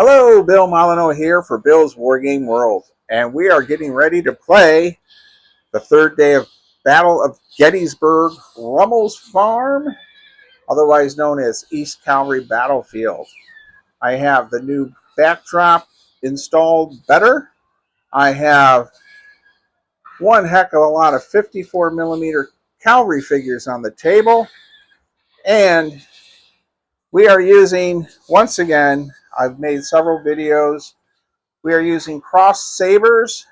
Hello, Bill Molyneux here for Bill's Wargame World, and we are getting ready to play the third day of Battle of Gettysburg, Rummel's Farm, otherwise known as East Cavalry Battlefield. I have the new backdrop installed better. I have one heck of a lot of 54 millimeter cavalry figures on the table, and we are using, once again, I've made several videos. We are using Cross Sabres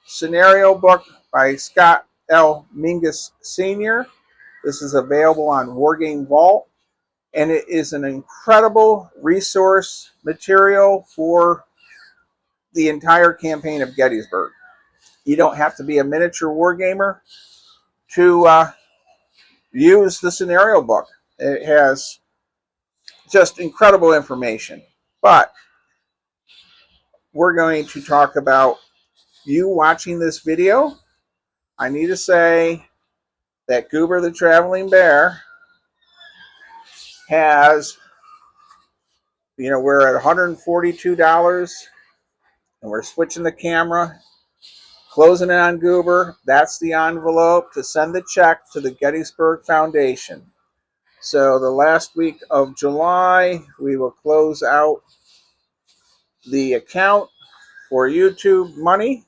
scenario book by Scott L. Mingus Sr. This is available on Wargame Vault, and it is an incredible resource material for the entire campaign of Gettysburg. You don't have to be a miniature wargamer to use the scenario book. It has just incredible information. But we're going to talk about you watching this video. I need to say that Goober the Traveling Bear has, we're at $142 and we're switching the camera, closing it on Goober. That's the envelope to send the check to the Gettysburg Foundation. So the last week of July, we will close out the account for YouTube money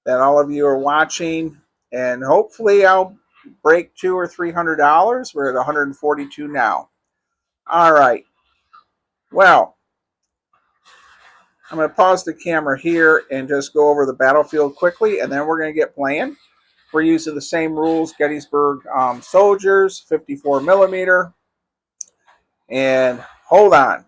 that all of you are watching, and hopefully I'll break $200 or $300. We're at $142 now. All right. Well, I'm going to pause the camera here and just go over the battlefield quickly, and then we're going to get playing. We're using the same rules, Gettysburg soldiers, 54 millimeter. And hold on.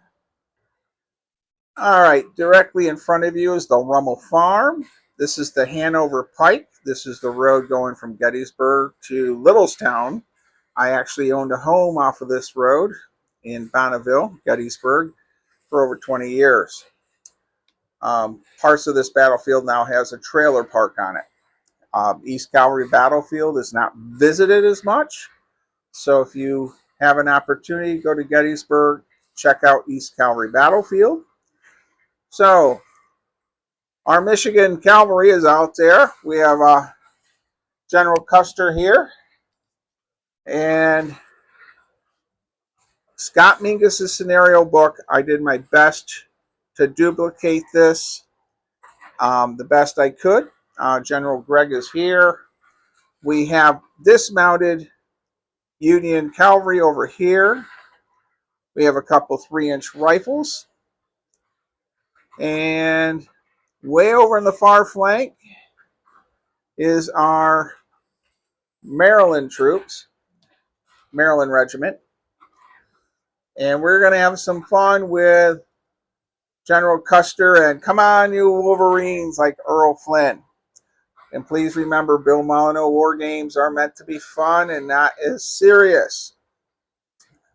All right, directly in front of you is the Rummel Farm. This is the Hanover Pike. This is the road going from Gettysburg to Littlestown. I actually owned a home off of this road in Bonneville, Gettysburg, for over 20 years. Parts of this battlefield now has a trailer park on it. East Cavalry Battlefield is not visited as much. So if you have an opportunity to go to Gettysburg, check out East Cavalry Battlefield. So our Michigan Cavalry is out there. We have General Custer here. And Scott Mingus' scenario book, I did my best to duplicate this the best I could. General Greg is here. We have dismounted Union Cavalry over here. We have a couple 3-inch rifles. And way over in the far flank is our Maryland troops, Maryland Regiment. And we're going to have some fun with General Custer and come on, you Wolverines, like Earl Flynn. And please remember, Bill Molyneux war games are meant to be fun and not as serious.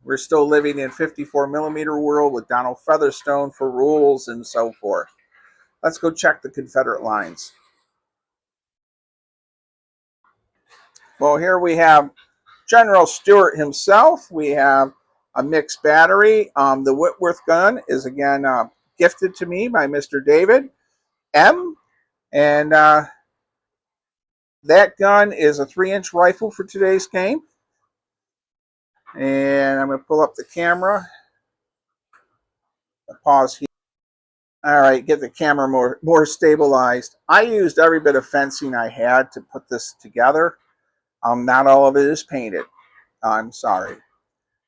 We're still living in 54 millimeter world with Donald Featherstone for rules and so forth. Let's go check the Confederate lines. Well, here we have General Stewart himself. We have a mixed battery. The Whitworth gun is again gifted to me by Mr. David M. And that gun is a 3-inch rifle for today's game. And I'm going to pull up the camera. I'll pause here. All right, get the camera more stabilized. I used every bit of fencing I had to put this together. Not all of it is painted. I'm sorry.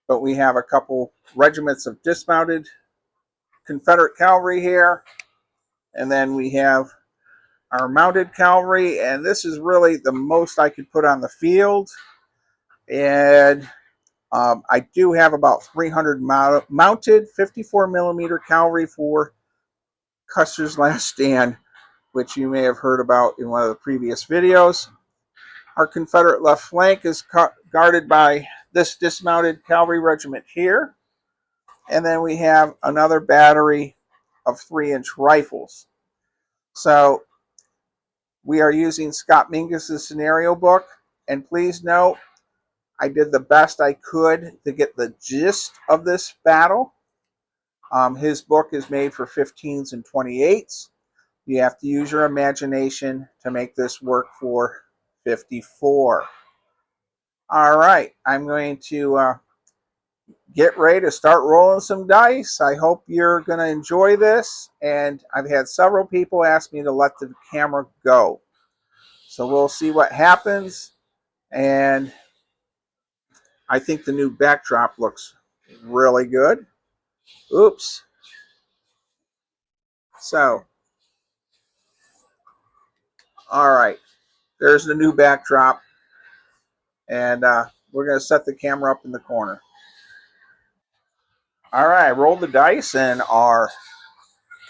But we have a couple regiments of dismounted Confederate cavalry here. And then we have our mounted cavalry. And this is really the most I could put on the field. And I do have about 300 mounted 54 millimeter cavalry for Custer's Last Stand, which you may have heard about in one of the previous videos. Our Confederate left flank is guarded by this dismounted cavalry regiment here. And then we have another battery of 3-inch rifles. So we are using Scott Mingus' scenario book. And please note, I did the best I could to get the gist of this battle. His book is made for 15s and 28s. You have to use your imagination to make this work for 54. All right, I'm going to get ready to start rolling some dice. I hope you're going to enjoy this. And I've had several people ask me to let the camera go. So we'll see what happens. And I think the new backdrop looks really good. Oops. So, all right. There's the new backdrop. And we're going to set the camera up in the corner. All right, roll the dice, and our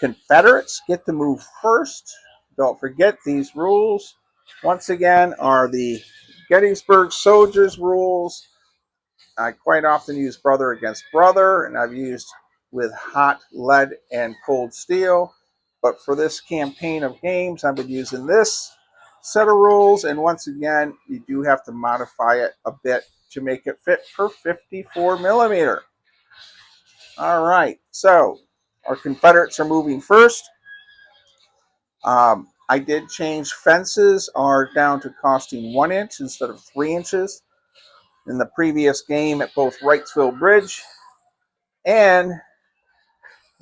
Confederates get to move first. Don't forget these rules, once again, are the Gettysburg soldiers rules. I quite often use brother against brother, and I've used with hot lead and cold steel. But for this campaign of games, I've been using this set of rules. And once again, you do have to modify it a bit to make it fit for 54 millimeter. All right, so our Confederates are moving first. I did change fences are down to costing 1 inch instead of 3 inches. In the previous game at both Wrightsville Bridge and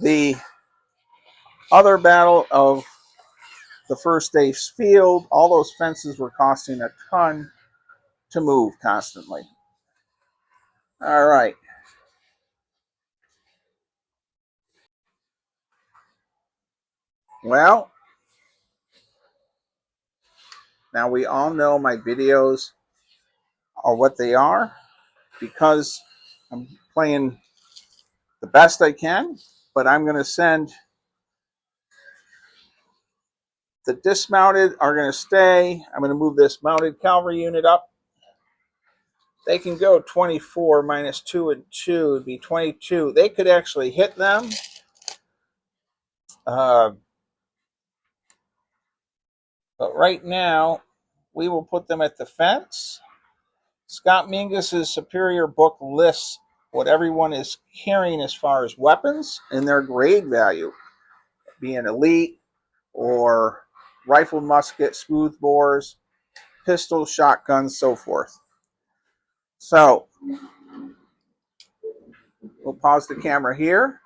the other battle of the first day's field, all those fences were costing a ton to move constantly. All right. Well, now we all know my videos are what they are because I'm playing the best I can, but I'm going to send the dismounted are going to stay. I'm going to move this mounted cavalry unit up. They can go 24 minus 2 and 2 would be 22. They could actually hit them. But right now, we will put them at the fence. Scott Mingus's superior book lists what everyone is carrying as far as weapons and their grade value, being elite or rifled musket, smoothbores, pistols, shotguns, so forth. So we'll pause the camera here.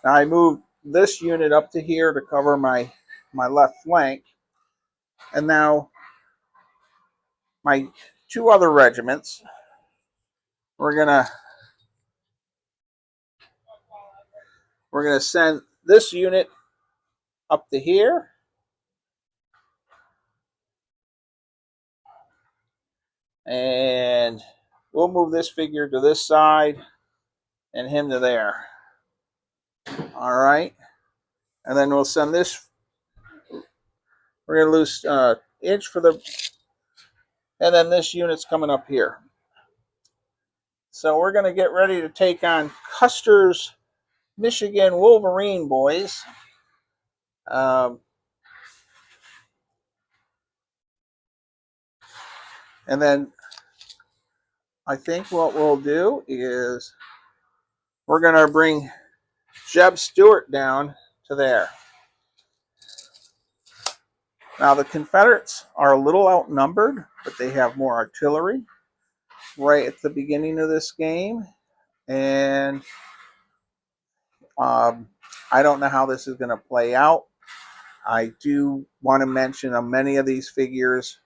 Now I moved this unit up to here to cover my left flank. And now my two other regiments, we're gonna send this unit up to here. And we'll move this figure to this side and him to there. All right. And then we'll send this. We're going to lose inch for the. And then this unit's coming up here. So we're going to get ready to take on Custer's Michigan Wolverine boys. And then I think what we'll do is we're going to bring Jeb Stewart down to there. Now the Confederates are a little outnumbered, but they have more artillery right at the beginning of this game. And I don't know how this is going to play out. I do want to mention many of these figures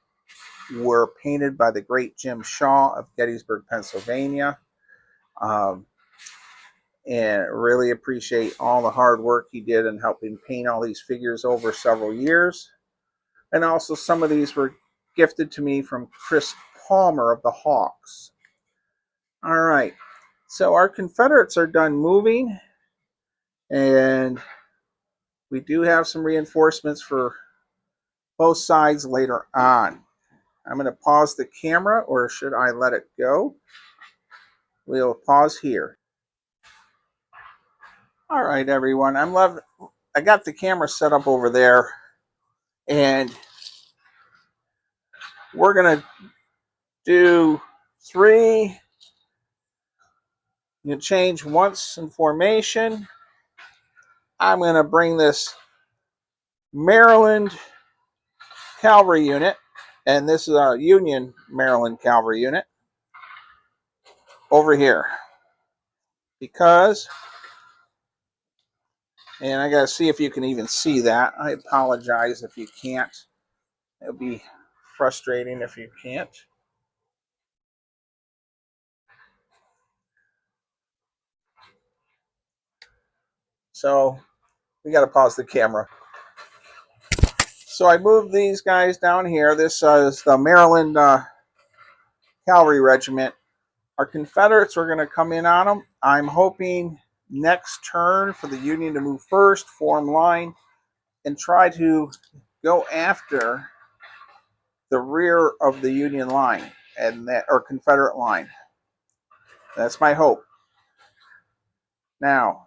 were painted by the great Jim Shaw of Gettysburg, Pennsylvania. And really appreciate all the hard work he did in helping paint all these figures over several years. And also some of these were gifted to me from Chris Palmer of the Hawks. All right. So our Confederates are done moving. And we do have some reinforcements for both sides later on. I'm going to pause the camera, or should I let it go? We'll pause here. All right, everyone. I got the camera set up over there, and we're going to do 3 You change once in formation. I'm going to bring this Maryland Cavalry unit, and this is a Union Maryland Cavalry unit, over here. Because, and I got to see if you can even see that. I apologize if you can't. It'll be frustrating if you can't. So we got to pause the camera. So I moved these guys down here. This is the Maryland Cavalry Regiment. Our Confederates are going to come in on them. I'm hoping next turn for the Union to move first, form line, and try to go after the rear of the Union line and that, or Confederate line. That's my hope. Now,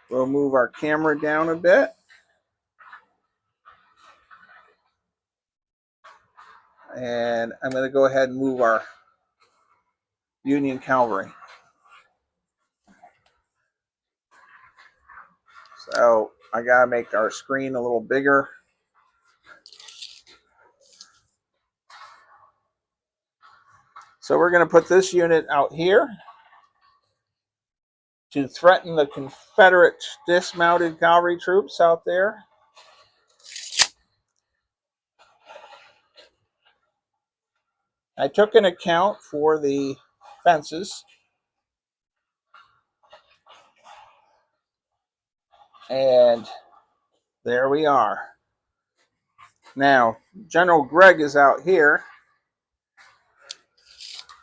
we'll move our camera down a bit. And I'm going to go ahead and move our Union Cavalry. So I got to make our screen a little bigger. So we're going to put this unit out here to threaten the Confederate dismounted cavalry troops out there. I took an account for the fences. And there we are. Now, General Gregg is out here.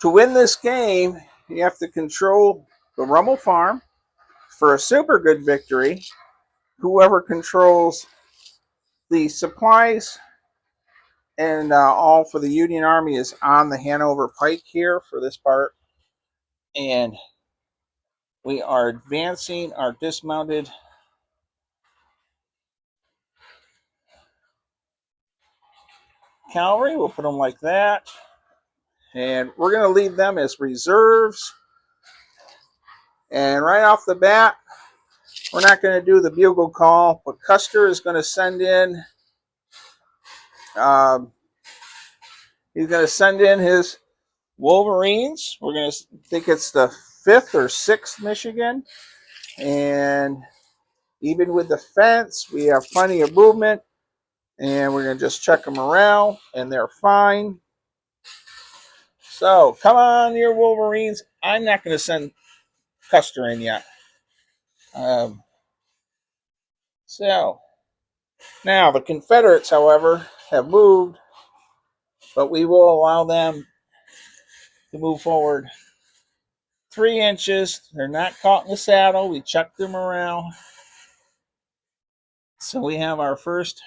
To win this game, you have to control the Rummel farm. For a super good victory, whoever controls the supplies and all for the Union Army is on the Hanover Pike here for this part. And we are advancing our dismounted cavalry. We'll put them like that. And we're going to leave them as reserves. And right off the bat, we're not going to do the bugle call, but Custer is going to send in, he's going to send in his Wolverines. We're going to think it's the 5th or 6th Michigan. And even with the fence, we have plenty of movement. And we're going to just check them around, and they're fine. So, come on, your Wolverines. I'm not going to send Custer in yet. So, now the Confederates, however, have moved, but we will allow them to move forward 3 inches. They're not caught in the saddle. We checked them around. So we have our first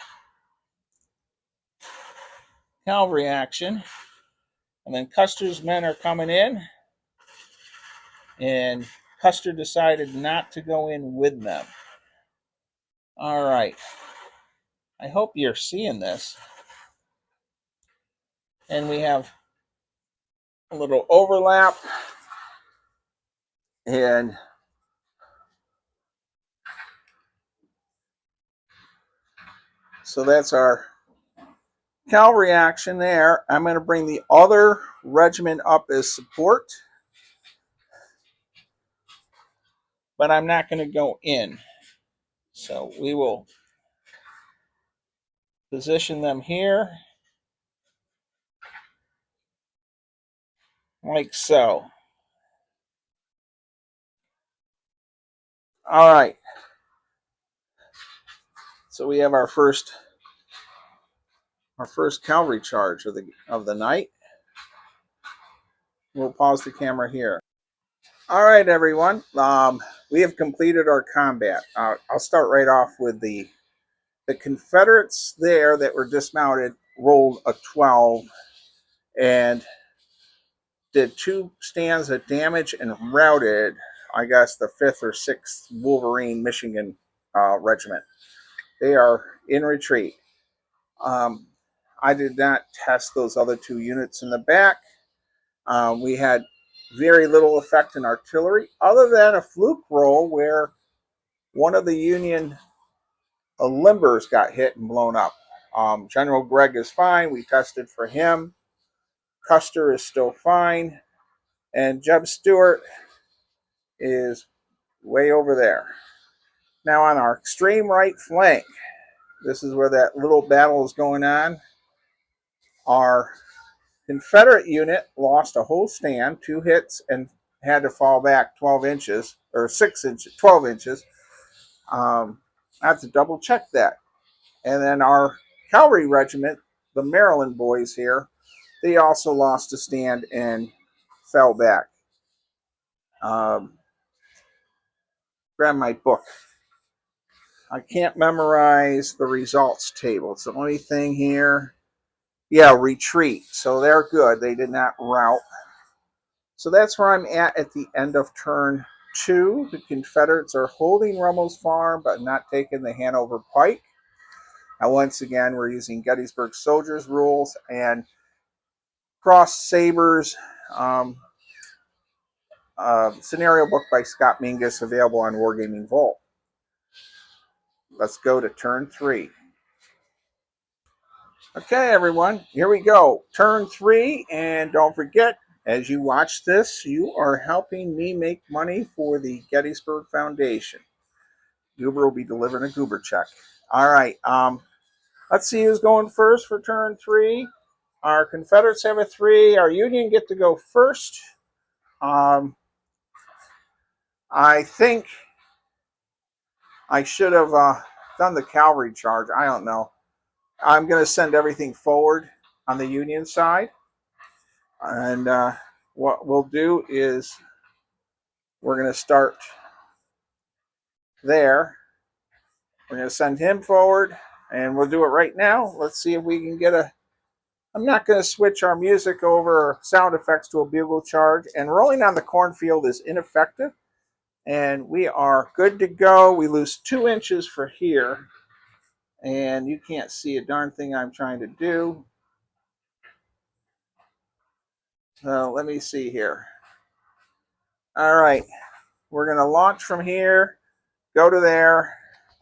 cavalry action. And then Custer's men are coming in. And Custer decided not to go in with them. All right. I hope you're seeing this. And we have a little overlap. And so that's our cavalry action there. I'm going to bring the other regiment up as support. But I'm not going to go in. So we will position them here. Like so. All right. So we have our first cavalry charge of the night. We'll pause the camera here. All right, everyone. We have completed our combat. I'll start right off with the Confederates there that were dismounted rolled a 12 and did 2 stands of damage and routed, I guess, the 5th or 6th Wolverine Michigan regiment. They are in retreat. I did not test those other 2 units in the back. We had very little effect in artillery, other than a fluke roll where one of the Union limbers got hit and blown up. General Gregg is fine. We tested for him. Custer is still fine. And Jeb Stuart is way over there. Now on our extreme right flank, this is where that little battle is going on. Our Confederate unit lost a whole stand, 2 hits, and had to fall back 12 inches, or 6 inches, 12 inches. I have to double check that. And then our cavalry regiment, the Maryland boys here, they also lost a stand and fell back. Grab my book. I can't memorize the results table. It's the only thing here. Yeah, retreat. So they're good. They did not rout. So that's where I'm at the end of turn 2. The Confederates are holding Rummel's farm, but not taking the Hanover Pike. Now, once again, we're using Gettysburg Soldiers rules and Cross Sabres scenario book by Scott Mingus, available on Wargaming Vault. Let's go to turn 3. Okay, everyone, here we go. Turn 3, and don't forget, as you watch this, you are helping me make money for the Gettysburg Foundation. Goober will be delivering a Goober check. All right, let's see who's going first for turn 3. Our Confederates have a 3. Our Union get to go first. I think I should have done the cavalry charge. I don't know. I'm going to send everything forward on the Union side. And what we'll do is we're going to start there. We're going to send him forward, and we'll do it right now. Let's see if we can get a... I'm not going to switch our music over, sound effects, to a bugle charge. And rolling on the cornfield is ineffective. And we are good to go. We lose 2 inches for here. And you can't see a darn thing I'm trying to do. So let me see here. All right. We're going to launch from here, go to there,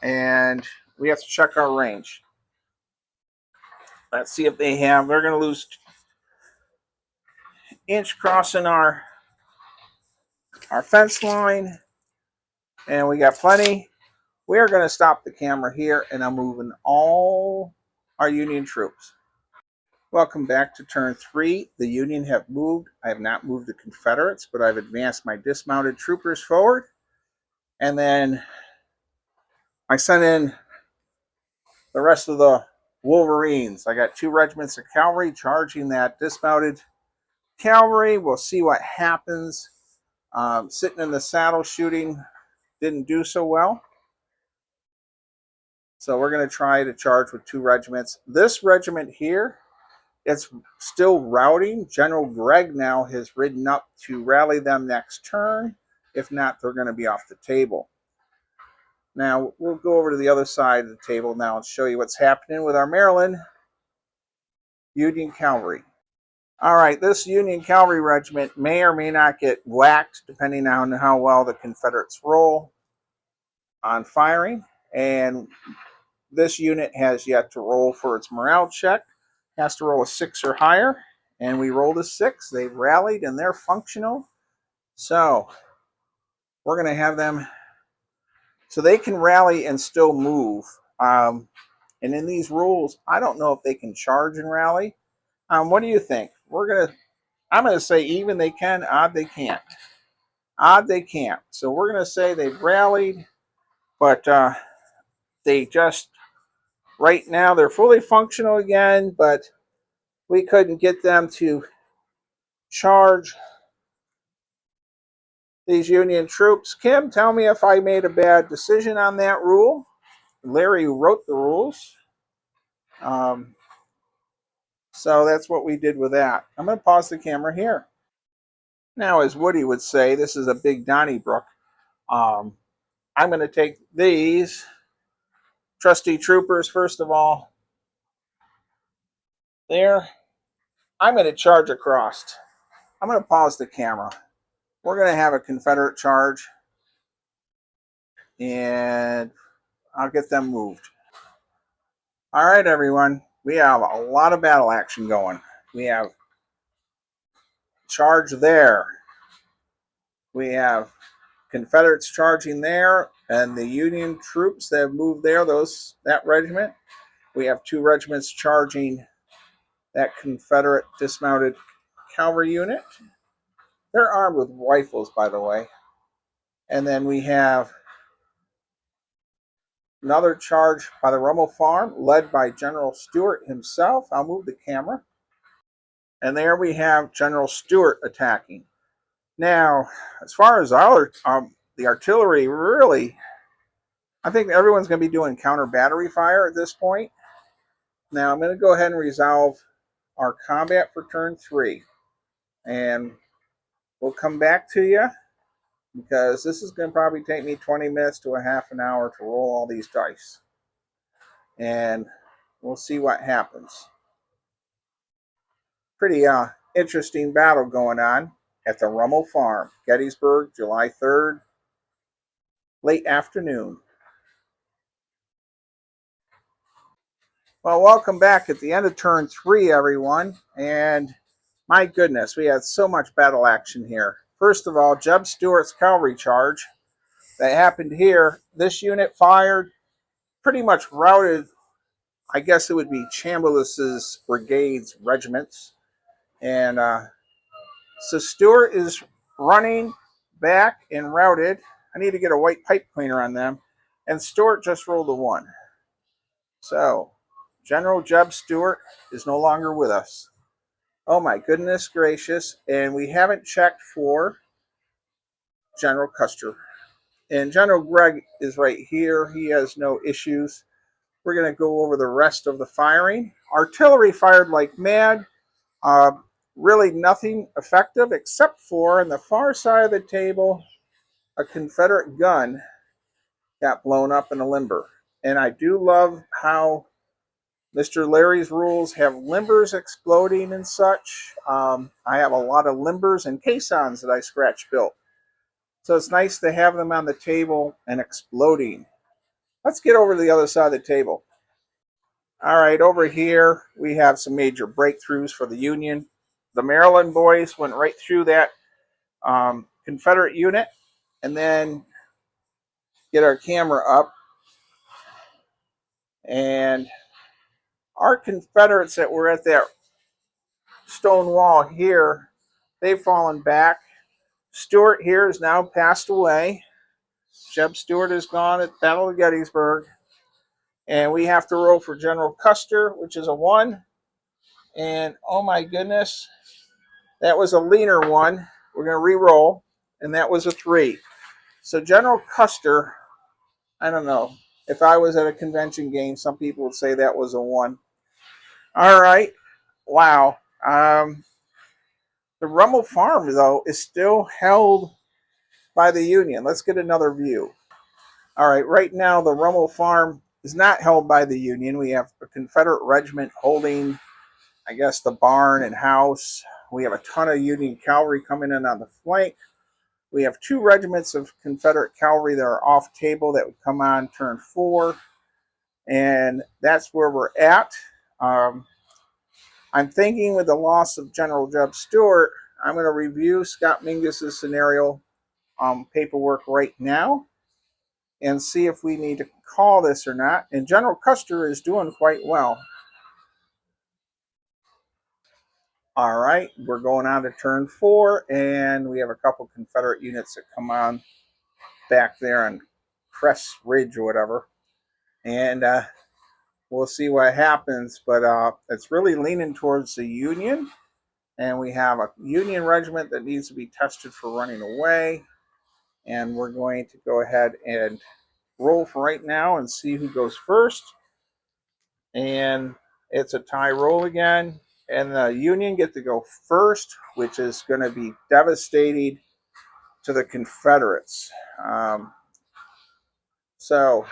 and we have to check our range. Let's see if they have. They're going to lose inch crossing our fence line, and we got plenty. We're going to stop the camera here, and I'm moving all our Union troops. Welcome back to turn 3. The Union have moved. I have not moved the Confederates, but I've advanced my dismounted troopers forward. And then I sent in the rest of the Wolverines. I got 2 regiments of cavalry charging that dismounted cavalry. We'll see what happens. Sitting in the saddle shooting didn't do so well. So we're going to try to charge with 2 regiments. This regiment here, it's still routing. General Gregg now has ridden up to rally them next turn. If not, they're going to be off the table. Now, we'll go over to the other side of the table now and show you what's happening with our Maryland Union Cavalry. All right, this Union Cavalry regiment may or may not get whacked, depending on how well the Confederates roll on firing. And this unit has yet to roll for its morale check. It has to roll a 6 or higher. And we rolled a 6. They've rallied and they're functional. So we're going to have them... So they can rally and still move. And in these rules, I don't know if they can charge and rally. What do you think? I'm going to say even they can, odd they can't. Odd they can't. So we're going to say they've rallied, but they just, right now, they're fully functional again, but we couldn't get them to charge these Union troops. Kim, tell me if I made a bad decision on that rule. Larry wrote the rules. So that's what we did with that. I'm going to pause the camera here. Now, as Woody would say, this is a big Donnybrook. I'm going to take these trusty troopers, first of all, there. I'm going to charge across. I'm going to pause the camera. We're going to have a Confederate charge, and I'll get them moved. All right, everyone. We have a lot of battle action going. We have charge there. We have Confederates charging there, and the Union troops that have moved there, that regiment. We have 2 regiments charging that Confederate dismounted cavalry unit. They're armed with rifles, by the way. And then we have another charge by the Rummel farm, led by General Stuart himself. I'll move the camera. And there we have General Stuart attacking. Now, as far as the artillery, really, I think everyone's going to be doing counter battery fire at this point. Now, I'm going to go ahead and resolve our combat for turn 3. And we'll come back to you, because this is going to probably take me 20 minutes to a half an hour to roll all these dice. And we'll see what happens. Pretty interesting battle going on at the Rummel farm, Gettysburg, July 3rd, late afternoon. Well, welcome back at the end of turn 3, everyone. And my goodness, we had so much battle action here. First of all, Jeb Stuart's cavalry charge that happened here. This unit fired, pretty much routed, I guess it would be Chamberlain's brigade's regiments. And so Stuart is running back and routed. I need to get a white pipe cleaner on them. And Stuart just rolled a 1. So General Jeb Stuart is no longer with us. Oh my goodness gracious. And we haven't checked for General Custer. And General Gregg is right here. He has no issues. We're going to go over the rest of the firing. Artillery fired like mad. Really nothing effective except for on the far side of the table, a Confederate gun got blown up in a limber. And I do love how Mr. Larry's rules have limbers exploding and such. I have a lot of limbers and caissons that I scratch built. So it's nice to have them on the table and exploding. Let's get over to the other side of the table. All right, over here we have some major breakthroughs for the Union. The Maryland boys went right through that Confederate unit, and then get our camera up. And our Confederates that were at that stone wall here, they've fallen back. Stuart here is now passed away. Jeb Stuart is gone at Battle of Gettysburg. And we have to roll for General Custer, which is a 1. And oh my goodness, that was a leaner 1. We're going to re-roll, and that was a 3. So General Custer, I don't know. If I was at a convention game, some people would say that was a 1. All right. Wow. The Rummel farm, though, is still held by the Union. Let's get another view. All right. Right now, the Rummel farm is not held by the Union. We have a Confederate regiment holding, I guess, the barn and house. We have a ton of Union cavalry coming in on the flank. We have 2 regiments of Confederate cavalry that are off table that would come on turn 4. And that's where we're at. I'm thinking with the loss of General Jeb Stuart, I'm going to review Scott Mingus' scenario paperwork right now and see if we need to call this or not. And General Custer is doing quite well. All right, we're going on to turn 4, and we have a couple Confederate units that come on back there on Crest Ridge or whatever. And we'll see what happens, but it's really leaning towards the Union. And we have a Union regiment that needs to be tested for running away. And we're going to go ahead and roll for right now and see who goes first. And it's a tie roll again. And the Union get to go first, which is going to be devastating to the Confederates. So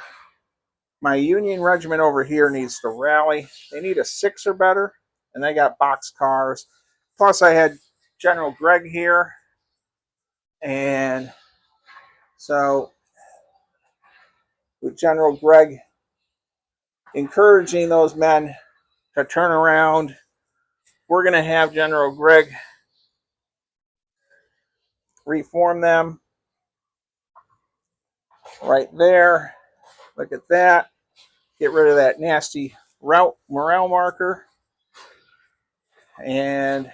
my Union regiment over here needs to rally. They need a 6 or better, and they got boxcars. Plus, I had General Gregg here, And so with General Gregg encouraging those men to turn around, we're going to have General Gregg reform them right there. Look at that. Get rid of that nasty route morale marker. And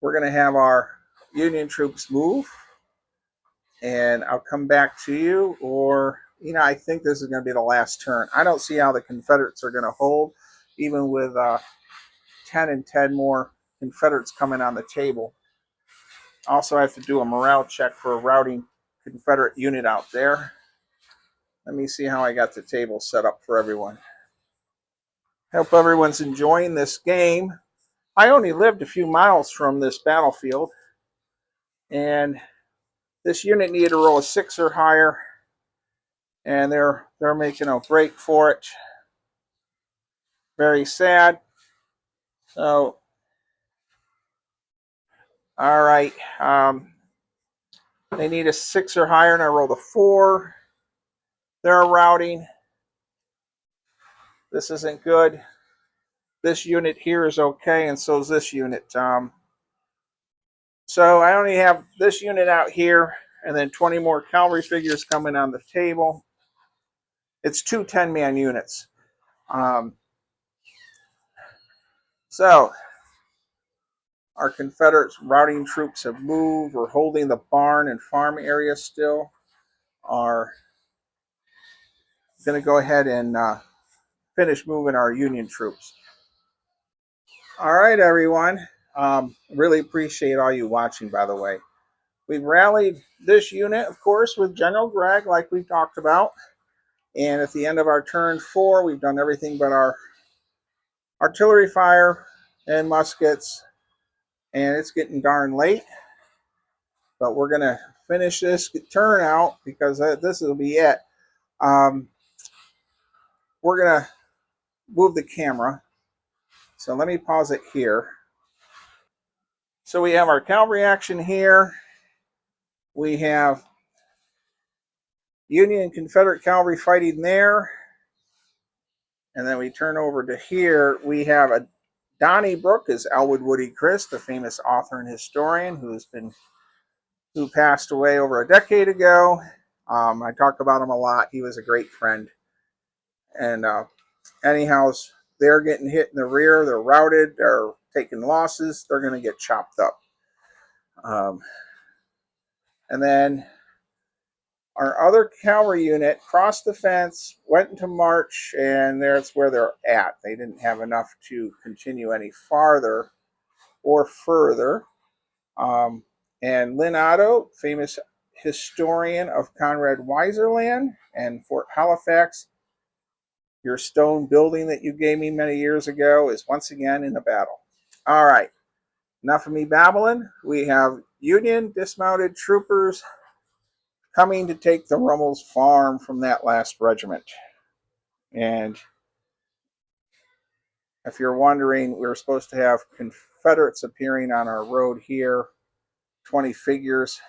we're going to have our Union troops move. And I'll come back to you. Or, I think this is going to be the last turn. I don't see how the Confederates are going to hold, even with 10 and 10 more Confederates coming on the table. Also, I have to do a morale check for a routing Confederate unit out there. Let me see how I got the table set up for everyone. Hope everyone's enjoying this game. I only lived a few miles from this battlefield, and this unit needed to roll a 6 or higher, and they're making a break for it. Very sad. So, all right. They need a 6 or higher, and I rolled a 4. They're routing. This isn't good. This unit here is okay, and so is this unit. So I only have this unit out here, and then 20 more cavalry figures coming on the table. It's two 10-man units. So our Confederate routing troops have moved. We're holding the barn and farm area still. Are going to go ahead and finish moving our Union troops. All right, everyone. Really appreciate all you watching, by the way. We've rallied this unit, of course, with General Gregg, like we've talked about. And at the end of our turn 4, we've done everything but our artillery fire and muskets. And it's getting darn late. But we're going to finish this turn out because this will be it. We're going to move the camera. So let me pause it here. So we have our cavalry action here. We have Union and Confederate cavalry fighting there. And then we turn over to here. We have a Donnybrook is Elwood Woody Chris, the famous author and historian who passed away over a decade ago. I talk about him a lot. He was a great friend. And anyhow, they're getting hit in the rear. They're routed. They're taking losses. They're going to get chopped up. And then our other cavalry unit crossed the fence, went into march, and that's where they're at. They didn't have enough to continue any farther or further. And Lynn Otto, famous historian of Conrad Weiserland and Fort Halifax, your stone building that you gave me many years ago, is once again in the battle. All right, enough of me babbling. We have Union dismounted troopers coming to take the Rummel's farm from that last regiment. And if you're wondering, we were supposed to have Confederates appearing on our road here, 20 figures.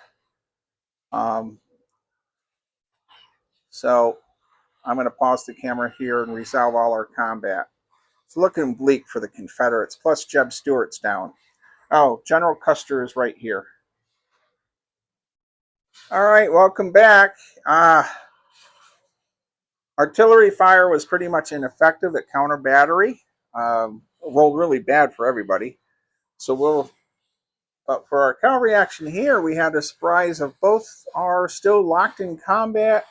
So I'm going to pause the camera here and resolve all our combat. It's looking bleak for the Confederates, plus Jeb Stuart's down. Oh, General Custer is right here. All right, welcome back. Artillery fire was pretty much ineffective at counter battery. Rolled really bad for everybody. But for our cavalry action here, we had a surprise of both are still locked in combat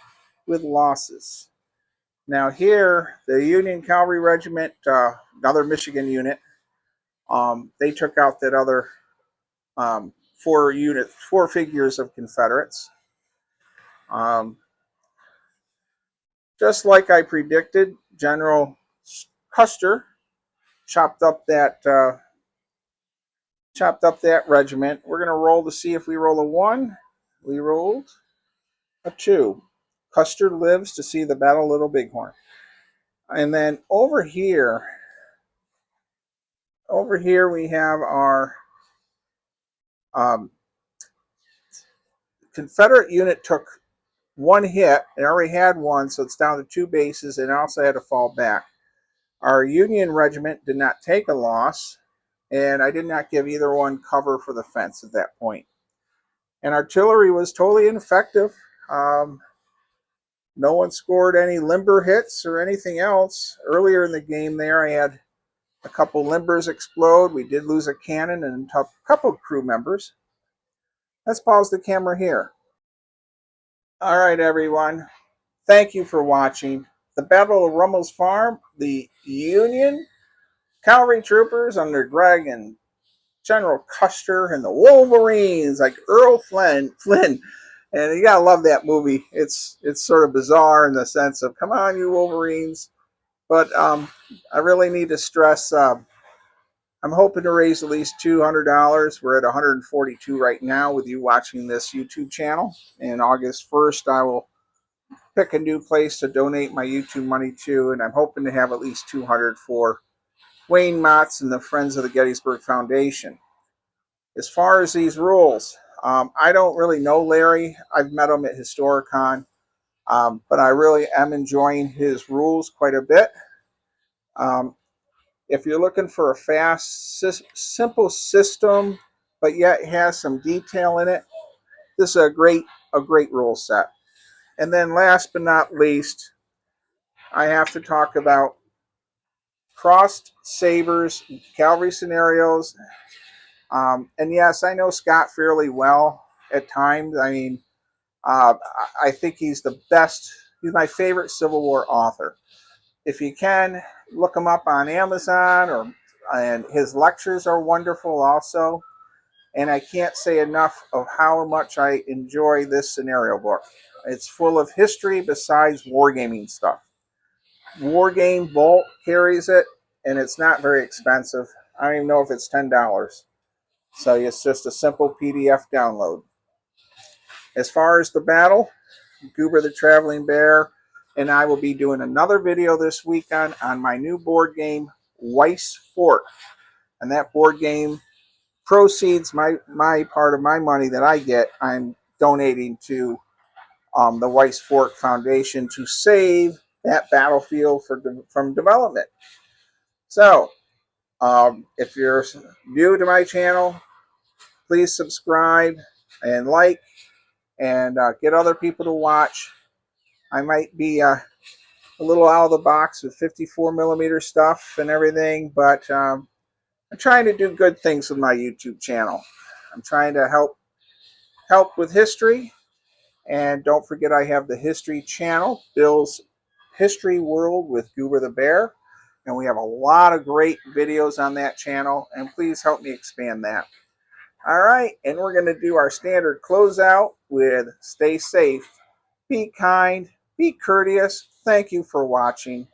with losses. Now here, the Union Cavalry Regiment, another Michigan unit, they took out that other 4 figures of Confederates. Just like I predicted, General Custer chopped up that regiment. We're going to roll to see if we roll a 1. We rolled a 2. Custer lives to see the Battle of Little Bighorn. And then over here we have our Confederate unit took one hit. It already had one, so it's down to 2 bases, and also had to fall back. Our Union regiment did not take a loss, and I did not give either one cover for the fence at that point. And artillery was totally ineffective. No one scored any limber hits or anything else. Earlier in the game there, I had a couple limbers explode. We did lose a cannon and a couple crew members. Let's pause the camera here. All right, everyone. Thank you for watching. The Battle of Rummel's Farm, the Union Cavalry troopers under Gregg and General Custer, and the Wolverines like Earl Flynn. And you gotta love that movie. It's sort of bizarre in the sense of, come on, you Wolverines. But I really need to stress, I'm hoping to raise at least $200. We're at $142 right now with you watching this YouTube channel. And August 1st, I will pick a new place to donate my YouTube money to, and I'm hoping to have at least $200 for Wayne Motts and the Friends of the Gettysburg Foundation. As far as these rules, I don't really know Larry. I've met him at Historicon, but I really am enjoying his rules quite a bit. If you're looking for a fast, simple system, but yet has some detail in it, this is a great rule set. And then last but not least, I have to talk about crossed sabers, cavalry scenarios. And yes, I know Scott fairly well at times. I mean, I think he's the best. He's my favorite Civil War author. If you can, look him up on Amazon, and his lectures are wonderful also. And I can't say enough of how much I enjoy this scenario book. It's full of history besides wargaming stuff. Wargame Vault carries it, and it's not very expensive. I don't even know if it's $10. So it's just a simple PDF download. As far as the battle, Goober the Traveling Bear and I will be doing another video this week on my new board game, Weiss Fort. And that board game proceeds, my part of my money that I get, I'm donating to the Weiss Fort Foundation to save that battlefield from development. So, if you're new to my channel, please subscribe and like, and get other people to watch. I might be a little out of the box with 54mm stuff and everything, but I'm trying to do good things with my YouTube channel. I'm trying to help with history. And don't forget, I have the history channel, Bill's History World with Goober the Bear. And we have a lot of great videos on that channel. And please help me expand that. All right, and we're going to do our standard closeout with stay safe, be kind, be courteous. Thank you for watching.